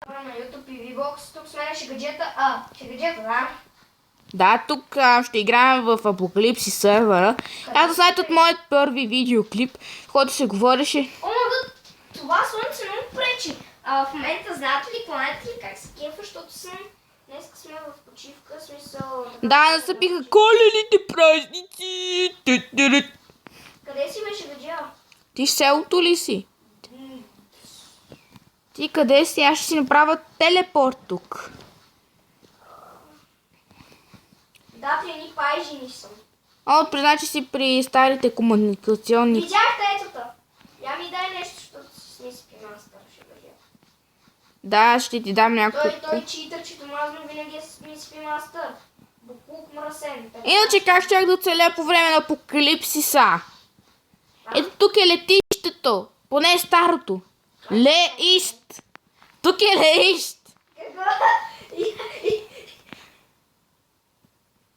На YouTube и VBOX, тук сменяше гаджета, гаджета, да? Да, тук ще играем в Апокалипсис сервера. Аз да знаете от моят първи видеоклип, в който се говореше... О, мага, това слънце много пречи. В момента знаете ли, знаете ли как се кефа, защото днеска сме в почивка, смисъл... Да, настъпиха коледните празници. Къде си беше гаджа? Ти в селото ли си? Ти къде си? Аз ще си направя телепорт тук. Да, при едни пайжини съм. Значи си при старите комуникационни... Видях тетата. Я ми дай нещо, защото си не спи мастър, ще бъде. Да, ще ти дам някакво... Той читър, че домазно винаги ми спи мастър. Буклук мръсен. Иначе как щях да оцеля по време на апокалипсиса? Ето тук е летището. Поне старото. Леищ. Тук е леищ.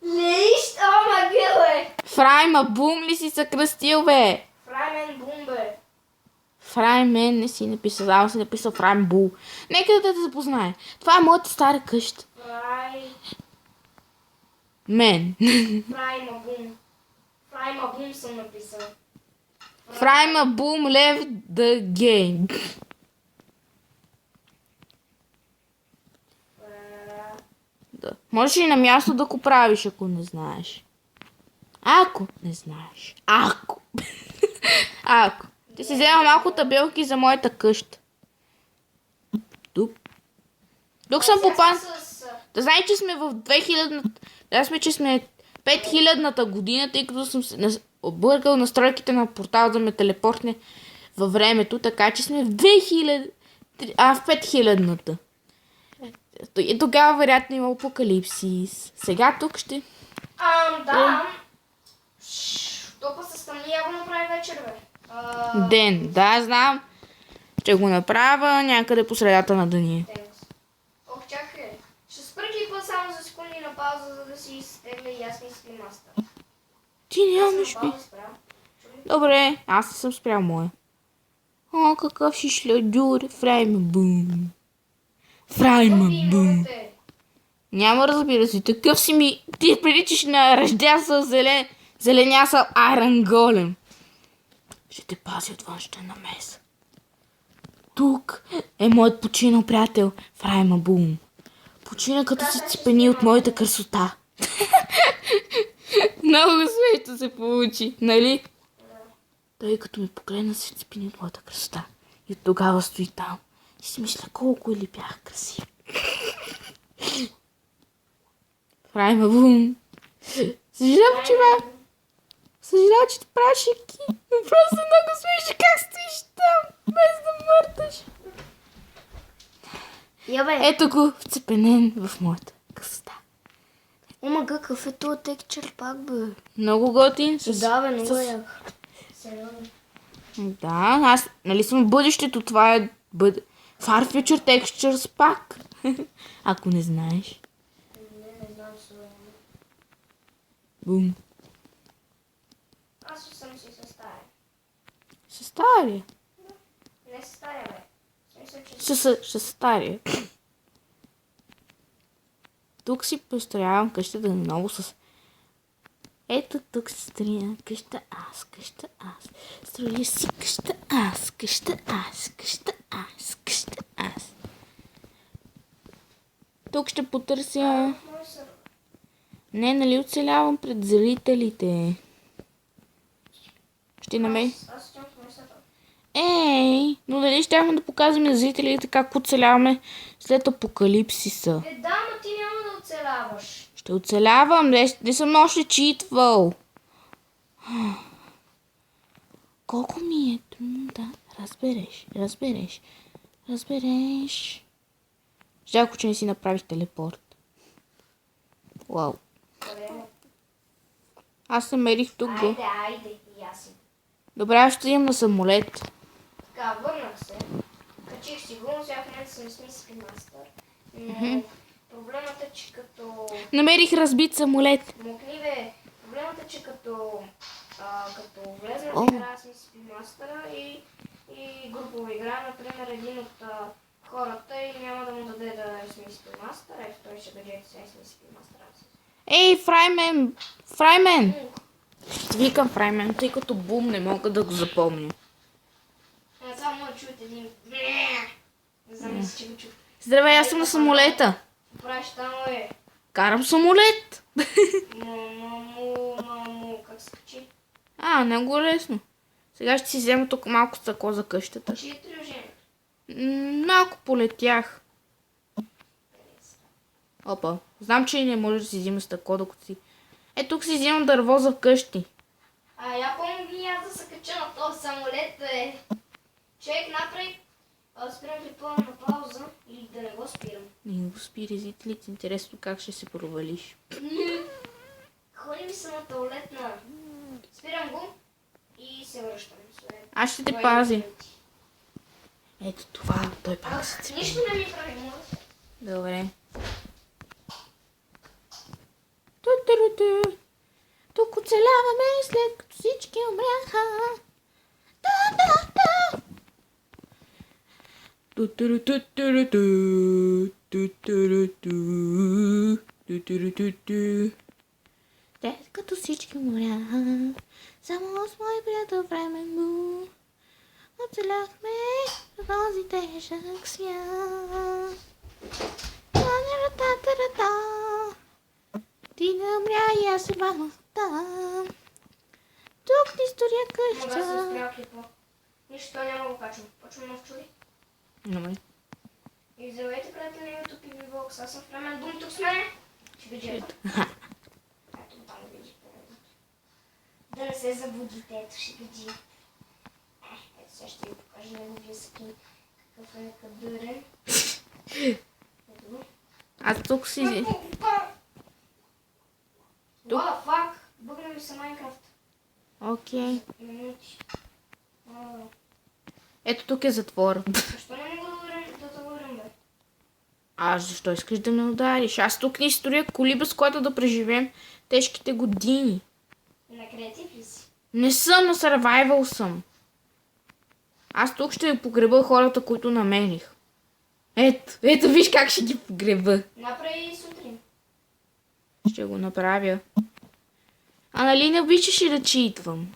Леищ, ама гиле. Фрайма Бум ли си се кръстил, бе? Фраймен Бум, бе. Фраймен не си написал, аз си написал Фрайм Бул. Нека да те запознае. Това е моята стара къща. Мен. Фрайма Бум. Фрайма Бум съм написал. Фрайма Бум left the game. Да. Можеш и на място да го правиш, ако не знаеш. Ако не знаеш. Ако. Ако. Ти си взема малко табелки за моята къща. Тук. Тук съм попан. Да знаеш, че сме в 2000-та. Да сме, че сме 5000-та година, тъй като съм се объркал настройките на портал да ме телепортне във времето, така че сме в 2000... в 5000-та. И тогава вероятно има апокалипсис. Сега тук ще... Да. Топа се стъмни, я го направи вечер, бе. Ден. Да, знам. Ще го направя някъде по средата на деня. Ох, чакай. Ще спра клипа само за секунди на пауза, за да си изтегля и аз ми спи мастър. Ти нямаш ми. Добре, аз не съм спрял моя. О, какъв си шлядюр. Фрайма Бум. Фрайма Бум. Няма, разбира се. Такъв си ми... Ти приличаш на ръждясъл зеленясъл Айрон Голем. Ще те пази от външна намеса. Тук е моят починал приятел Фрайма Бум. Почина като се цепени от моята красота. Много смешно се получи, нали? Той като ме погледна се цепени от моята красота. И тогава стои там. И си мисля колко ли бях красив. Фрайма Бум. Съжалявам, че те правиш шеки. Но просто много смешно как стоиш там, без да мърташ. Ето го, вцепенен в моята красота. Ома, какъв е този текчър пак, бе? Много готин. Да, бе, много як. Да, аз, нали съм в бъдещето, това е Far Future Textures пак. Ако не знаеш. Не знам се. Бум. Аз съм си със стария. Ще стария. Не със стария, бе. Ще стария. Тук си построявам къщата много с... Ето тук се строя къща аз. Строя си къща аз. Тук ще потърся... Не, нали оцелявам пред зрителите. Ще намеря... Аз стоям в мой сървър. Ей, но дали щяхме да показваме на зрителите как оцеляваме след апокалипсиса? Да, но ти няма да оцеляваш. Ще оцелявам, не съм още читвал. Колко ми е трудно да разбереш. Жалко, че не си направих телепорт. Вау. Аз намерих тук го. Айде, и аз си. Добре, аз ще имам на самолет. Така, върнах се. Качих си го, но сега в момента съм смисли мастър. Но проблемът е, че като... Намерих разбит самолет. Мокни, бе. Проблемът е, че като влезна в игра с Мисипи Мастера и групова игра, например, един от хората и няма да му ще бъде, сега си си мастера. Ей, Фраймен! Фраймен! Викам Фраймен, тъй като бум не мога да го запомня. Само мога да чуете един... Не знам, мисля, че го чух. Здравей, аз съм на самолета. Правиш там, бе. Карам самолет. Мамо, как се качи? Много лесно. Сега ще си взема тук малко стъкло за къщата. Чие приложение? Малко полетях. Опа. Знам, че не може да си взима стъкло, докато си... Тук си взимам дърво за къщи. Я помогни аз да се кача на този самолет, бе. Човек напред. Спирам ли пълна на пауза или да не го спирам? Не го спири, зрителите. Интересно как ще се провалиш. Ходи ми се на туалетна. Спирам го и се връщам. Аз ще те пази. Ето това, той пак се цепи. Нищо не ми прави, моля. Добре. Ту-ту-ру-ту. Тук оцеляваме след като всички умряха. Да. Ту-ту-ру-ту-ту-ру-ту. Ту-ту-ру-ту. Ту-ту-ру-ту-ту. След като всички умряха, само с мой приятел Фраймен оцеляхме в този тежък свят. Та-та-та-та-та. Ти не умря и аз се там. Тук ти сторя къща. Мога да се спря клипа. Нищо няма го качвам. Почвам нов чури. Добре. И взелете, приятели, на YouTube и Vbox. Аз съм Фраймен Бум, тук с мен. Ще види ето. Ето там види. Да не се заблудите, ето ще види. Ето сега ще ви покажа неговия скин. Какъв е кадърен. Ето го. Аз тук си... What the fuck? Бъгна ми се Майнкрафт. Окей. Минути. Ето тук е затвор. Защо не мога да те ударим, бе? Защо искаш да ме удариш? Аз тук ни строя колиба, с която да преживеем тежките години. На креатив ли си? Не съм, на survival съм. Аз тук ще погреба хората, които намерих. Ето виж как ще ги погреба. Направи сутрин. Ще го направя. Нали не обичаш и да читвам?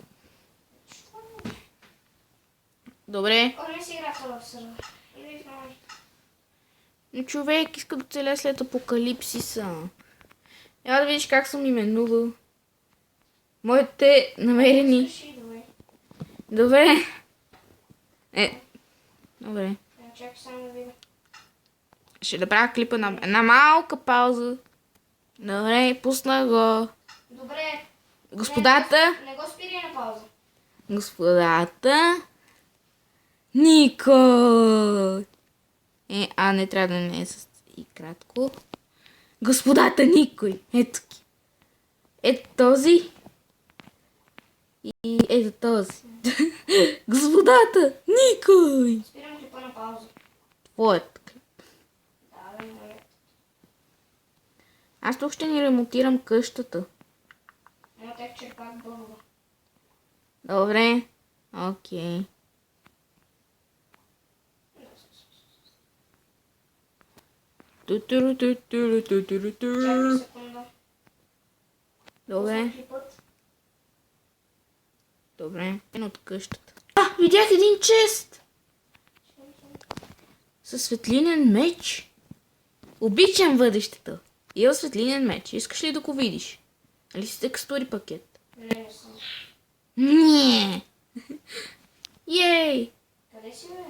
Добре. Не си играха в сервер. Или в нови. Но човек иска да целя след апокалипсиса. Да видиш как съм именувал. Моите намерени. Добре. Добре. Чакай само да видя. Ще направя клипа на една малка пауза. Добре, пусна го. Добре. Господата. Не го спири на пауза. Господата. Никой. Не трябва да не е с и кратко. Господата Никой. Ето ги. Ето този. И ето този. Господата Никой. Спирам клипа на пауза. Твоят клип. Да, моят. Аз тук ще ни ремонтирам къщата. Моят е, че пак бълва. Добре. Окей. Чакай секунда. Добре. Пусна клипът. Добре. От къщата. Видях един чест! Със светлинен меч. Обичам бъдещето. Има светлинен меч. Искаш ли да го видиш? Али си текстури пакет? Не съм. Не. Ей! Къде си, бе?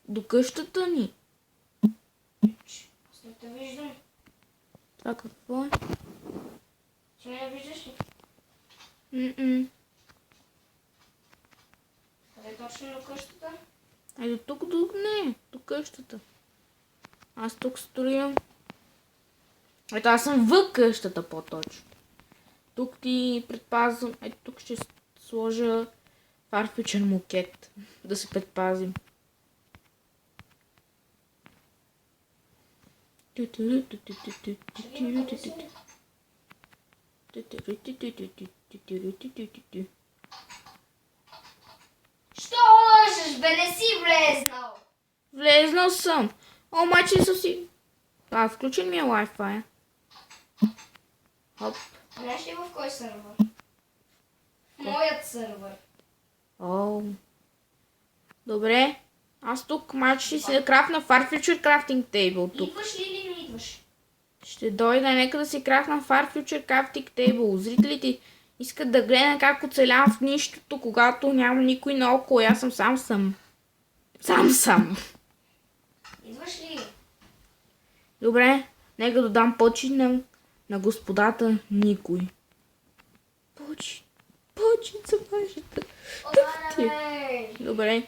До къщата ни. Аз не те виждам. Това какво е? Ти ме не виждаш ли? Къде точно до къщата? До тук, не. До къщата. Аз тук строя. Ето аз съм в къщата по-точно. Тук ти предпазвам. Ето тук ще сложа фарфичен мукет. Да се предпазим. Що лъжеш, бе? Не си влезнал! Влезнал съм. Обаче са си... Включен ми е Wi-Fi. Хоп. Знаеш ли в кой сървър? Моят сървър. О. Добре. Аз тук майче ще си да крафна Far Future Crafting Table тук. Идваш ли или не идваш? Ще дойда, нека да си крафна Far Future Crafting Table. Зрителите искат да гледам как оцелявам в нищото, когато няма никой наоколо. Аз съм сам. Сам. Идваш ли? Добре, нека да дам почет на господата никой. Почет за вашата. Отваряй! Добре,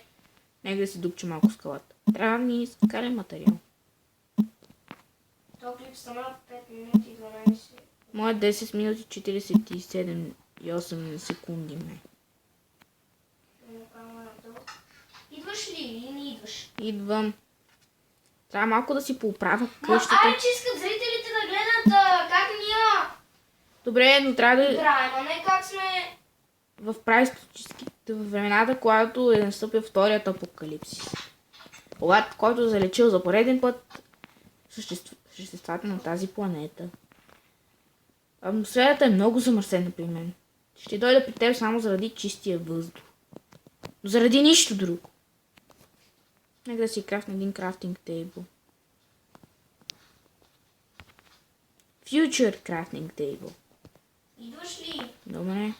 нека да си дупча малко скалата. Трябва да ми скален материал. То клип стана 5 минути и 12. Моят 10 минути 47 и 8 секунди. Идваш ли или не идваш? Идвам. Трябва малко да си поуправя Ма, къщата. ай, че искат зрителите да гледат как ние Добре, но трябва да... играем, а не как сме... В праисторическите времената, когато е настъпил вторият апокалипсис. Който залечил за пореден път съществата на тази планета. Атмосферата е много замърсена при мен. Ще дойда при теб само заради чистия въздух. Но заради нищо друго. Нека да си крафна един крафтинг тейбъл. Future crafting table. Идваш ли? Добре.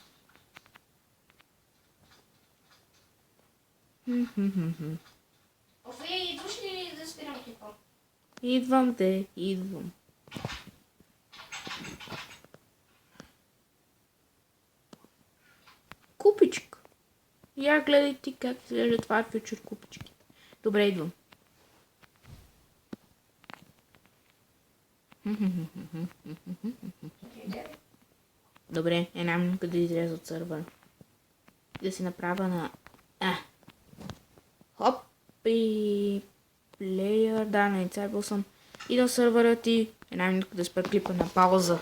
Офе, идваш ли или да спирам клипа? Идвам. Купичка. Я гледай ти как изглежда това фьючер купичките. Добре, идвам. Добре, една минутка да изляза от сървъра. Да си направя на... Хоп и... Плеер, да, на царбил съм. И на сървъра ти. Една минутка да спра клипа на пауза.